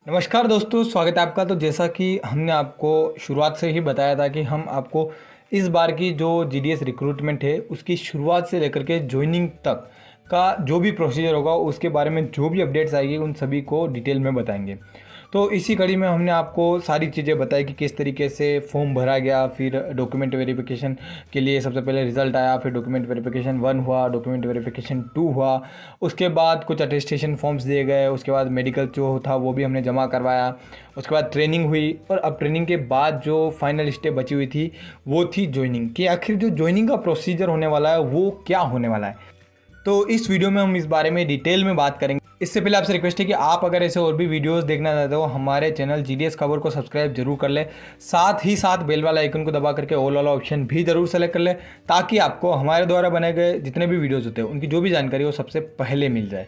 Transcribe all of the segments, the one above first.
नमस्कार दोस्तों, स्वागत है आपका। तो जैसा कि हमने आपको शुरुआत से ही बताया था कि हम आपको इस बार की जो जीडीएस रिक्रूटमेंट है उसकी शुरुआत से लेकर के ज्वाइनिंग तक का जो भी प्रोसीजर होगा उसके बारे में जो भी अपडेट्स आएगी उन सभी को डिटेल में बताएंगे। तो इसी कड़ी में हमने आपको सारी चीज़ें बताई कि किस तरीके से फॉर्म भरा गया, फिर डॉक्यूमेंट वेरिफिकेशन के लिए सबसे पहले रिजल्ट आया, फिर डॉक्यूमेंट वेरिफिकेशन 1 हुआ, डॉक्यूमेंट वेरिफिकेशन 2 हुआ, उसके बाद कुछ अटेस्टेशन फॉर्म्स दिए गए, उसके बाद मेडिकल जो था वो भी हमने जमा करवाया, उसके बाद ट्रेनिंग हुई और अब ट्रेनिंग के बाद जो फाइनल स्टेप बची हुई थी वो थी ज्वाइनिंग कि आखिर जो ज्वाइनिंग का प्रोसीजर होने वाला है वो क्या होने वाला है। तो इस वीडियो में हम इस बारे में डिटेल में बात करेंगे। इससे पहले आपसे रिक्वेस्ट है कि आप अगर ऐसे और भी वीडियोस देखना चाहते हो हमारे चैनल जीडीएस खबर को सब्सक्राइब जरूर कर ले, साथ ही साथ बेल वाला आइकन को दबा करके ऑल वाला ऑप्शन भी जरूर सेलेक्ट कर ले, ताकि आपको हमारे द्वारा बनाए गए जितने भी वीडियोस होते हैं उनकी जो भी जानकारी हो सबसे पहले मिल जाए।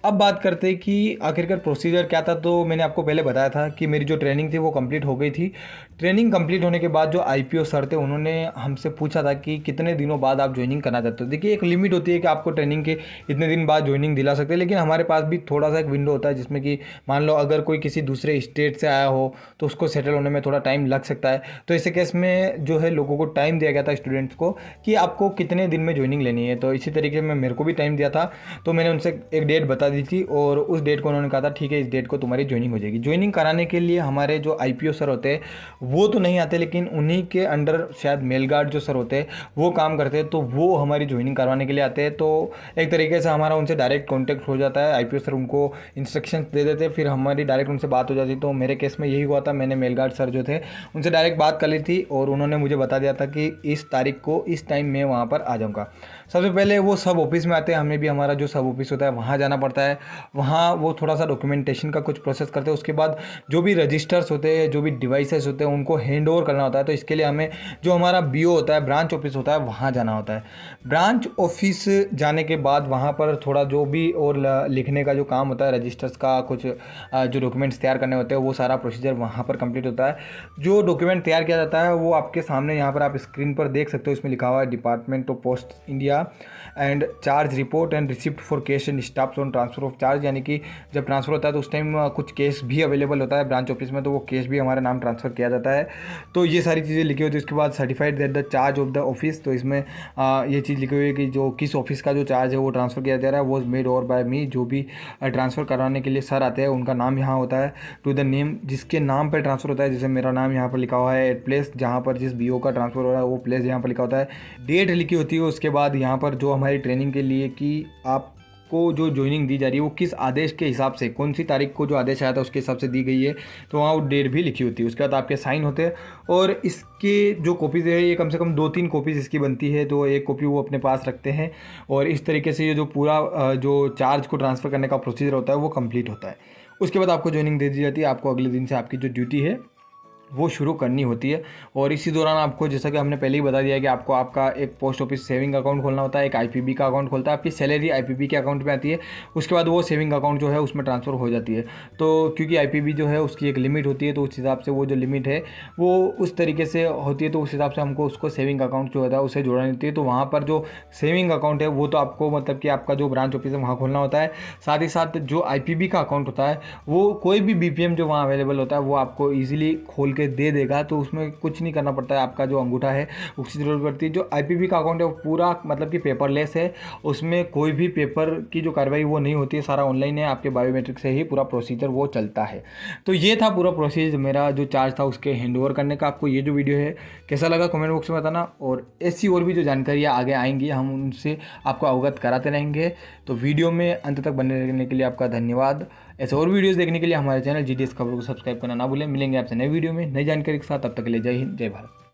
अब बात करते हैं कि आखिरकार प्रोसीजर क्या था। तो मैंने आपको पहले बताया था कि मेरी जो ट्रेनिंग थी वो कंप्लीट हो गई थी। ट्रेनिंग कंप्लीट होने के बाद जो आईपीओ सर थे उन्होंने हमसे पूछा था कि कितने दिनों बाद आप ज्वाइनिंग करना चाहते हो। देखिए, एक लिमिट होती है कि आपको ट्रेनिंग के इतने दिन बाद ज्वाइनिंग दिला सकते हैं, लेकिन हमारे पास भी थोड़ा सा एक विंडो होता है जिसमें कि मान लो अगर कोई किसी दूसरे स्टेट से आया हो तो उसको सेटल होने में थोड़ा टाइम लग सकता है। तो ऐसे केस में जो है लोगों को टाइम दिया गया था, स्टूडेंट्स को, कि आपको कितने दिन में ज्वाइनिंग लेनी है। तो इसी तरीके में मेरे को भी टाइम दिया था, तो मैंने उनसे एक डेट बता दी थी और उस डेट को उन्होंने कहा था ठीक है इस डेट को तुम्हारी ज्वाइनिंग हो जाएगी। ज्वाइनिंग कराने के लिए हमारे जो आईपीओ सर होते हैं वो तो नहीं आते, लेकिन उन्हीं के अंडर शायद मेल गार्ड जो सर होते हैं वो काम करते हैं, तो वो हमारी ज्वाइनिंग करवाने के लिए आते हैं। तो एक तरीके से हमारा उनसे डायरेक्ट कॉन्टैक्ट हो जाता है, आईपीओ सर उनको इंस्ट्रक्शंस दे देते हैं, फिर हमारी डायरेक्ट उनसे बात हो जाती। तो मेरे केस में यही हुआ था, मैंने मेल गार्ड सर जो थे उनसे डायरेक्ट बात कर ली थी और उन्होंने मुझे बता दिया था कि इस तारीख को इस टाइम में वहाँ पर आ जाऊँगा। सबसे पहले वो सब ऑफिस में आते हैं, हमें भी हमारा जो सब ऑफिस होता है वहाँ जाना पड़ता है। वहाँ वो थोड़ा सा डॉक्यूमेंटेशन का कुछ प्रोसेस करते हैं, उसके बाद जो भी रजिस्टर्स होते हैं, जो भी डिवाइसेस होते हैं उनको हैंड ओवर करना होता है। तो इसके लिए हमें जो हमारा बीओ होता है, ब्रांच ऑफिस होता है, वहाँ जाना होता है। ब्रांच ऑफिस जाने के बाद वहाँ पर थोड़ा जो भी और लिखने का जो काम होता है, रजिस्टर्स का कुछ जो डॉक्यूमेंट्स तैयार करने होते हैं वो सारा प्रोसीजर वहाँ पर कंप्लीट होता है। जो डॉक्यूमेंट तैयार किया जाता है वो आपके सामने यहाँ पर आप स्क्रीन पर देख सकते हो, इसमें लिखा हुआ है department of post India and charge report and receipt for cash and staffs on transfer of charge. यानी कि जब ट्रांसफ़र होता है तो उस टाइम कुछ कैश भी अवेलेबल होता है ब्रांच ऑफिस में, तो वो कैश भी हमारे नाम ट्रांसफ़र किया जाता है। तो ये सारी चीज़ें लिखी होती है। उसके बाद certified that the charge of the office, तो इसमें ये चीज़ लिखी हुई है कि जो किस ऑफिस का जो चार्ज है वो ट्रांसफ़र किया जा रहा है वो मेड ओवर बाय मी। जो भी ट्रांसफ़र कराने के लिए सर आते हैं उनका नाम यहाँ होता है, टू द नेम जिसके नाम पर ट्रांसफ़र होता है। जैसे मेरा नाम यहाँ पर लिखा हुआ है, एट प्लेस जहाँ पर जिस बीओ का ट्रांसफ़र हो रहा है वो प्लेस यहाँ पर लिखा होता है, डेट लिखी होती है। उसके बाद यहाँ पर जो हमारी ट्रेनिंग के लिए कि आप को जो ज्वाइनिंग दी जा रही है वो किस आदेश के हिसाब से, कौन सी तारीख को जो आदेश आया था उसके हिसाब से दी गई है, तो वहाँ वो डेट भी लिखी होती है। उसके बाद आपके साइन होते हैं और इसके जो कॉपीज़ है ये कम से कम 2-3 कॉपीज़ इसकी बनती है, तो एक कॉपी वो अपने पास रखते हैं और इस तरीके से ये जो पूरा जो चार्ज को ट्रांसफ़र करने का प्रोसीजर होता है वो कंप्लीट होता है। उसके बाद आपको ज्वाइनिंग दे दी जाती है, आपको अगले दिन से आपकी जो ड्यूटी है वो शुरू करनी होती है। और इसी दौरान आपको, जैसा कि हमने पहले ही बता दिया है कि आपको आपका एक पोस्ट ऑफिस सेविंग अकाउंट खोलना होता है, एक आईपीबी का अकाउंट खोलता है, आपकी सैलरी आईपीबी के अकाउंट में आती है। उसके बाद वो सेविंग अकाउंट जो है उसमें ट्रांसफ़र हो जाती है। तो क्योंकि आईपीबी जो है उसकी एक लिमिट होती है, तो उस हिसाब से वो जो लिमिट है वो उस तरीके से होती है, तो उस हिसाब से हमको उसको सेविंग अकाउंट जो होता है उसे जोड़नी होती है। तो वहाँ पर जो सेविंग अकाउंट है वो तो आपको मतलब कि आपका जो ब्रांच ऑफिस है वहाँ खोलना होता है। साथ ही साथ जो आईपीबी का अकाउंट होता है वो कोई भी बीपीएम जो वहाँ अवेलेबल होता है वो आपको ईजिली खोल के दे देगा, तो उसमें कुछ नहीं करना पड़ता है, आपका जो अंगूठा है उसकी ज़रूरत पड़ती है। जो आईपीबी का अकाउंट है वो पूरा मतलब कि पेपरलेस है, उसमें कोई भी पेपर की जो कार्रवाई वो नहीं होती है, सारा ऑनलाइन है, आपके बायोमेट्रिक से ही पूरा प्रोसीजर वो चलता है। तो ये था पूरा प्रोसीजर मेरा जो चार्ज था उसके हैंडओवर करने का। आपको ये जो वीडियो है कैसा लगा कमेंट बॉक्स में बताना, और ऐसी और भी जो जानकारियाँ आगे आएंगी हम उनसे आपको अवगत कराते रहेंगे। तो वीडियो में अंत तक बने रहने के लिए आपका धन्यवाद। ऐसे और वीडियोस देखने के लिए हमारे चैनल जीडीएस खबर को सब्सक्राइब करना ना भूलें। मिलेंगे आपसे नए वीडियो में नई जानकारी के साथ, तब तक के लिए जय हिंद, जय भारत।